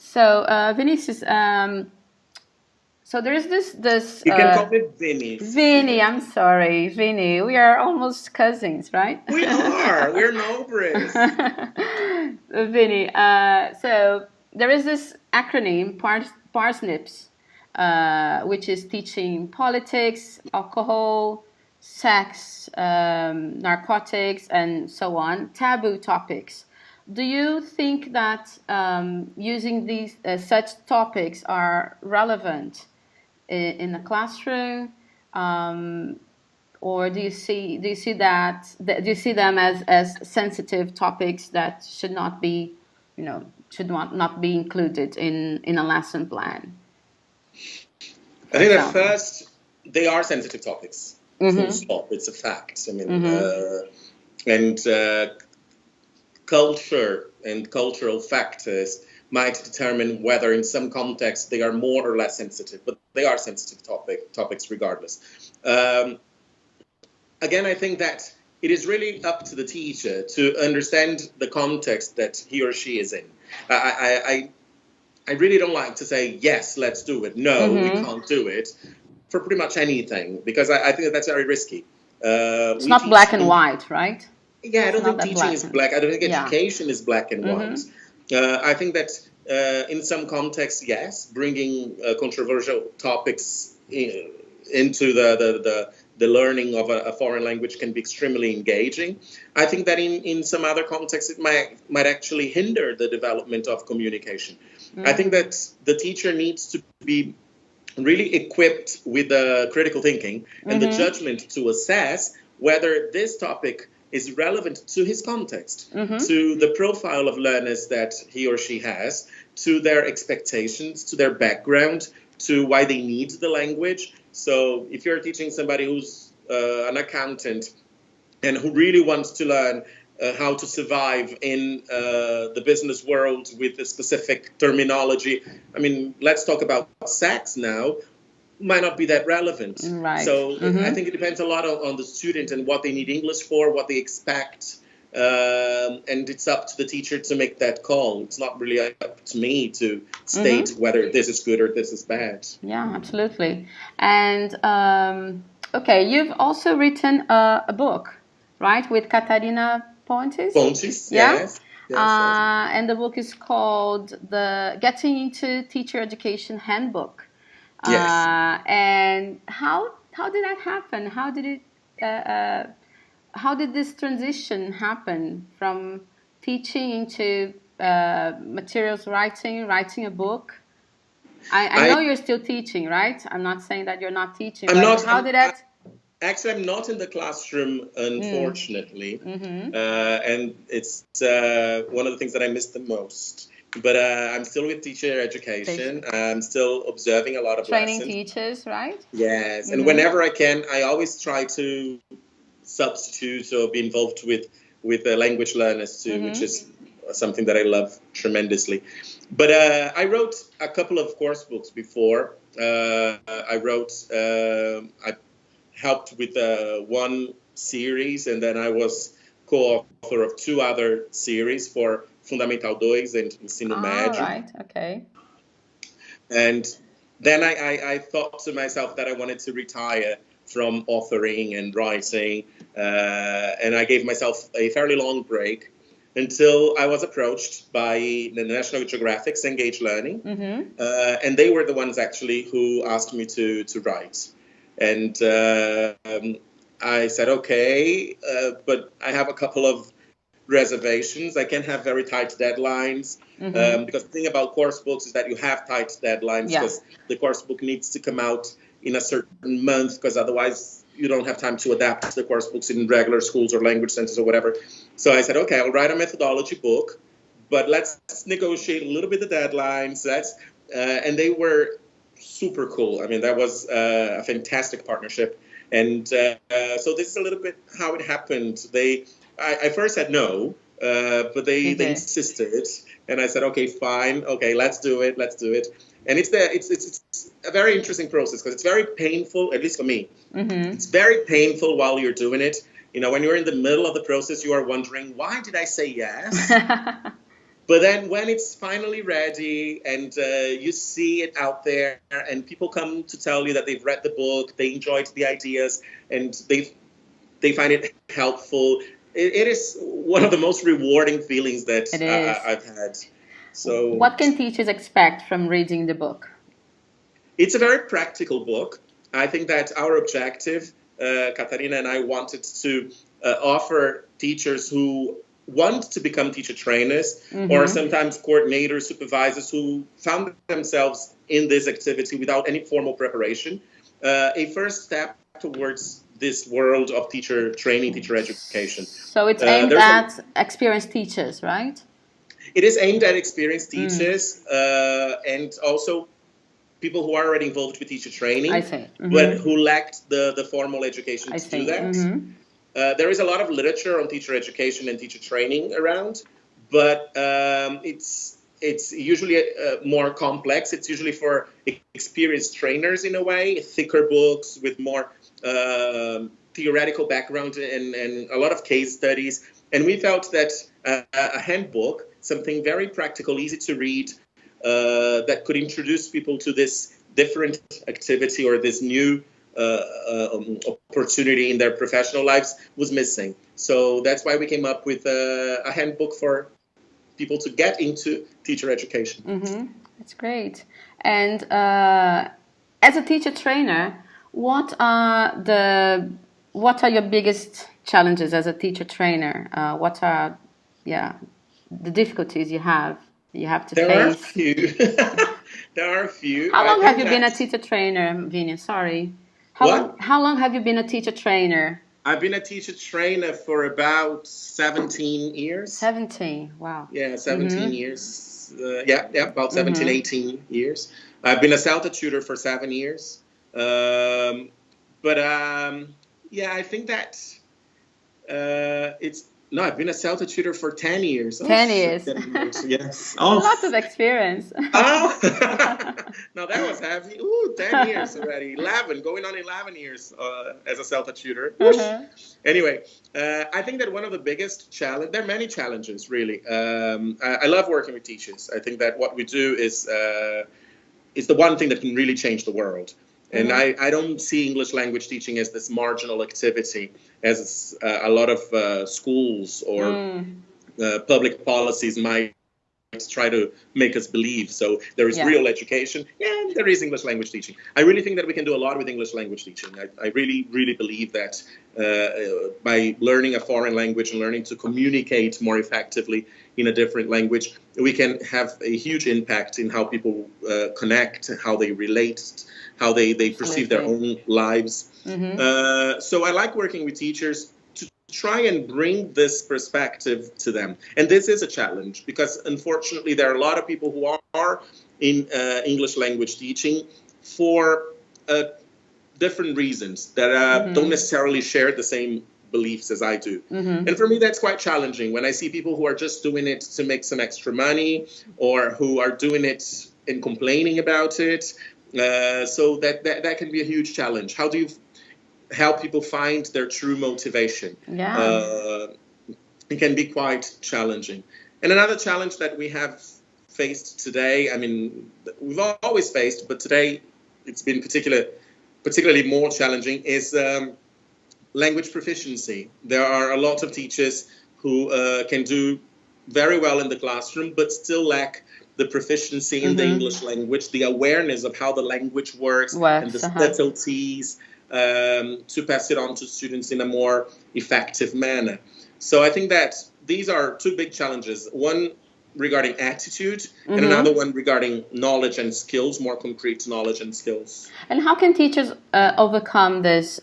So, Vinicius, so there is this You can call me Vinny's. Vinny. I'm sorry, Vinny. We are almost cousins, right? We are. We're Nobres. Vinny. So there is this acronym, PARSNIPS, which is teaching politics, alcohol, sex, narcotics, and so on, taboo topics. Do you think that using these such topics are relevant in the classroom, or do you see them as sensitive topics that should not be, should not be included in a lesson plan? I For think that example. first, they are sensitive topics. Full Mm-hmm. stop. It's a fact. I mean, Mm-hmm. and culture and cultural factors might determine whether in some contexts they are more or less sensitive, but they are sensitive topics regardless. Um, Again, I think that it is really up to the teacher to understand the context that he or she is in. I really don't like to say, yes, let's do it. No, we Mm-hmm. can't do it for pretty much anything, because I think that that's very risky. It's We not teach black and in white, right? Yeah, I It's don't not think that teaching black is and black. I don't think yeah. education is black and white. Mm-hmm. I think that in some contexts, yes, bringing controversial topics into the learning of a foreign language can be extremely engaging. I think that in some other contexts, it might actually hinder the development of communication. I think Mm. that the teacher needs to be really equipped with the critical thinking and the Mm-hmm. judgment to assess whether this topic is relevant to his context, Mm-hmm. to the profile of learners that he or she has, to their expectations, to their background, to why they need the language. So if you're teaching somebody who's an accountant and who really wants to learn how to survive in the business world with a specific terminology. I mean, let's talk about sex now. Might not be that relevant. Right. So I Mm-hmm. think it depends a lot on the student and what they need English for, what they expect. And it's up to the teacher to make that call. It's not really up to me to state Mm-hmm. whether this is good or this is bad. Yeah, absolutely. And okay, you've also written a book, right, with Catarina Pontes? Pontes, Yeah. yes, yes, yes. And the book is called The Getting into Teacher Education Handbook. Yes. And how did that happen? How did this transition happen from teaching into materials writing a book? I I know you're still teaching, right? I'm not saying that you're not teaching, I'm but not. how did that? Actually, I'm not in the classroom, Mm, unfortunately, mm-hmm. and it's one of the things that I miss the most. But I'm still with teacher education. I'm still observing a lot of Training lessons. teachers, right? Yes, and Mm-hmm. whenever I can, I always try to substitute or be involved with language learners too, which Mm-hmm. is something that I love tremendously. But I wrote a couple of course books before. I helped with one series, and then I was co-author of two other series for Fundamental 2 and Ensino All Médio. right. Okay. And then I thought to myself that I wanted to retire from authoring and writing, and I gave myself a fairly long break until I was approached by the National Geographic's Engage Learning, Mm-hmm. and they were the ones actually who asked me to write. And I said, okay, but I have a couple of reservations. I can't have very tight deadlines, Mm-hmm. because the thing about course books is that you have tight deadlines Yeah. because the course book needs to come out in a certain month, because otherwise you don't have time to adapt the course books in regular schools or language centers or whatever. So I said, okay, I'll write a methodology book, but let's negotiate a little bit the deadlines. And they were super cool. I mean, that was a fantastic partnership. And so this is a little bit how it happened. I first said no, but they Okay. insisted, and I said, okay, fine, okay, let's do it. And it's a very interesting process because it's very painful, at least for me. Mm-hmm. It's very painful while you're doing it. You know, when you're in the middle of the process, you are wondering, why did I say yes? But then when it's finally ready and you see it out there and people come to tell you that they've read the book, they enjoyed the ideas, and they find it helpful, it is one of the most rewarding feelings that It is. I've had. So What can teachers expect from reading the book? it's a very practical book. I think that our objective, Katarina and I, wanted to offer teachers who want to become teacher trainers or sometimes coordinators, supervisors who found themselves in this activity without any formal preparation, a first step towards this world of teacher training, teacher education. So it's aimed at experienced teachers, right? It is aimed at experienced teachers and also people who are already involved with teacher training, I see. but who lacked the formal education I to see. do that. There is a lot of literature on teacher education and teacher training around, but it's usually more complex. It's usually for experienced trainers in a way, thicker books with more theoretical background and a lot of case studies. And we felt that a handbook, something very practical, easy to read, that could introduce people to this different activity or this new opportunity in their professional lives was missing. So that's why we came up with a handbook for people to get into teacher education. That's great. And as a teacher trainer, what are your biggest challenges as a teacher trainer? What are the difficulties you have to There face? are a few. There are a few. How long have you been a teacher trainer, Vinicius? Sorry. How long have you been a teacher trainer? I've been a teacher trainer for about 17 years. 17, wow. Yeah, 17 years. About 17, 18 years. I've been a CELTA tutor for 7 years. I think that I've been a CELTA tutor for 10 years. 10 years. Yes. Lots of experience. Now that was heavy. Ooh, 10 years already. 11, going on 11 years as a CELTA tutor. Anyway, I think that one of the biggest challenges, there are many challenges really. I love working with teachers. I think that what we do is the one thing that can really change the world. And I don't see English language teaching as this marginal activity, as a lot of schools or public policies might try to make us believe. So there is real education and there is English language teaching. I really think that we can do a lot with English language teaching. I really, really believe that by learning a foreign language and learning to communicate more effectively in a different language, we can have a huge impact in how people connect, how they relate, how they perceive their own lives. So I like working with teachers to try and bring this perspective to them. And this is a challenge because unfortunately there are a lot of people who are in English language teaching for different reasons that don't necessarily share the same beliefs as I do. And for me, that's quite challenging when I see people who are just doing it to make some extra money or who are doing it and complaining about it. So that can be a huge challenge. How do you help people find their true motivation? It can be quite challenging. And another challenge that we have faced today, I mean, we've always faced, but today it's been particularly more challenging, is language proficiency. There are a lot of teachers who can do very well in the classroom, but still lack the proficiency in the English language, the awareness of how the language works and the subtleties to pass it on to students in a more effective manner. So I think that these are two big challenges. One regarding attitude and another one regarding knowledge and skills, more concrete knowledge and skills. And how can teachers overcome this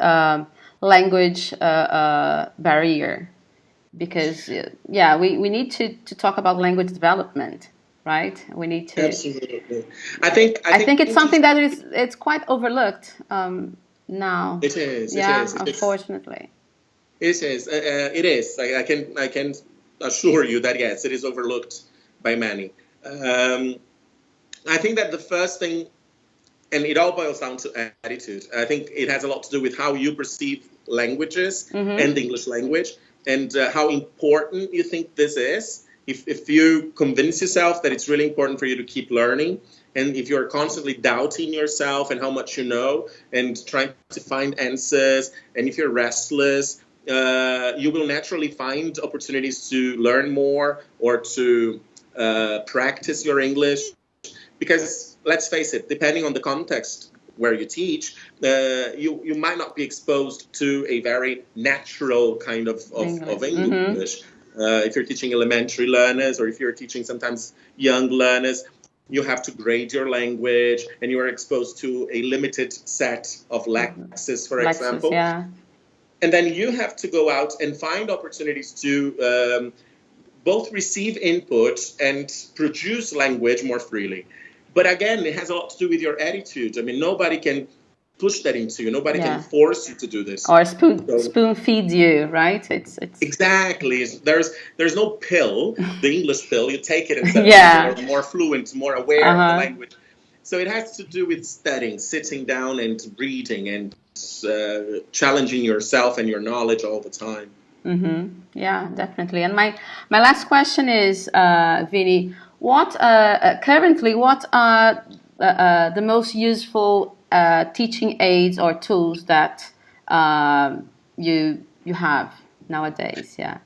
language barrier? Because, we need to talk about language development, right? We need to. Absolutely. I think it's something that it's quite overlooked now. It is. Yeah, it is. Unfortunately. It is. It is. I can assure you that yes, it is overlooked by many. I think that the first thing, and it all boils down to attitude. I think it has a lot to do with how you perceive languages and the English language, and how important you think this is. if you convince yourself that it's really important for you to keep learning, and if you're constantly doubting yourself and how much you know and trying to find answers, and if you're restless, you will naturally find opportunities to learn more or to practice your English. Because let's face it, depending on the context where you teach, you might not be exposed to a very natural kind of English. If you're teaching elementary learners, or if you're teaching sometimes young learners, you have to grade your language, and you are exposed to a limited set of lexes, for example. Yeah. And then you have to go out and find opportunities to both receive input and produce language more freely. But again, it has a lot to do with your attitude. I mean, nobody can push that into you. Nobody can force you to do this. Or spoon feed you, right? It's exactly. There's no pill, the English pill. You take it and suddenly you're more fluent, more aware of the language. So it has to do with studying, sitting down and reading, and challenging yourself and your knowledge all the time. Yeah, definitely. And my last question is, Vinny, what currently what are the most useful teaching aids or tools that you have nowadays? Yeah,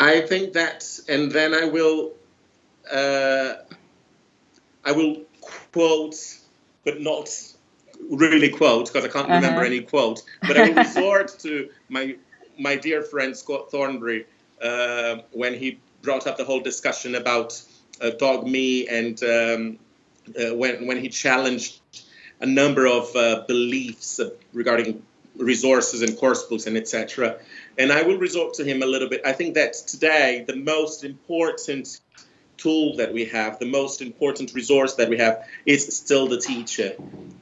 I think that, and then I will quote, but not really quote, because I can't remember any quote. But I will resort to my dear friend Scott Thornbury when he brought up the whole discussion about dog me, and when he challenged a number of beliefs regarding resources and course books and etc. And I will resort to him a little bit. I think that today the most important tool that we have, the most important resource that we have, is still the teacher.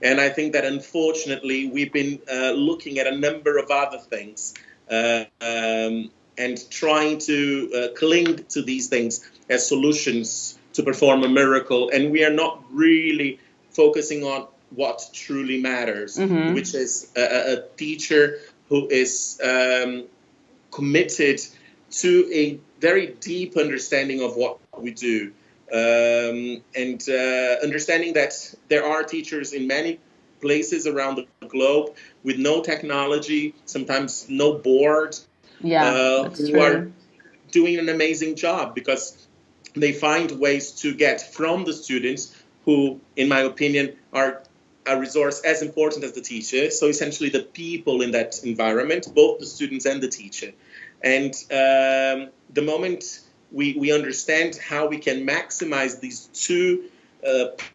And I think that unfortunately we've been looking at a number of other things and trying to cling to these things as solutions to perform a miracle, and we are not really focusing on what truly matters, which is a teacher who is committed to a very deep understanding of what we do, and understanding that there are teachers in many places around the globe with no technology, sometimes no board, who are doing an amazing job, because they find ways to get from the students, who, in my opinion, are a resource as important as the teacher. So essentially the people in that environment, both the students and the teacher. And the moment we understand how we can maximize these two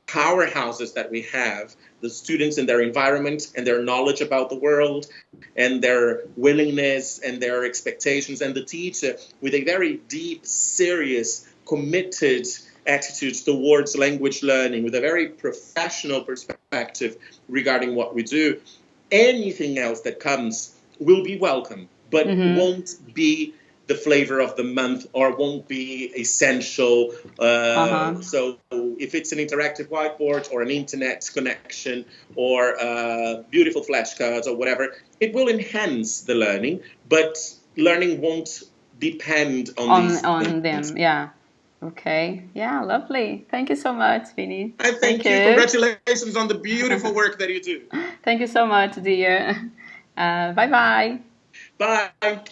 powerhouses that we have, the students and their environment and their knowledge about the world and their willingness and their expectations, and the teacher with a very deep, serious, committed attitude towards language learning, with a very professional perspective regarding what we do, anything else that comes will be welcome, but won't be the flavor of the month, or won't be essential. So if it's an interactive whiteboard or an internet connection or beautiful flashcards or whatever, it will enhance the learning, but learning won't depend on them. Yeah. Okay. Yeah, lovely. Thank you so much, Vinny. Thank you. Congratulations on the beautiful work that you do. Thank you so much, dear. Bye-bye. Bye.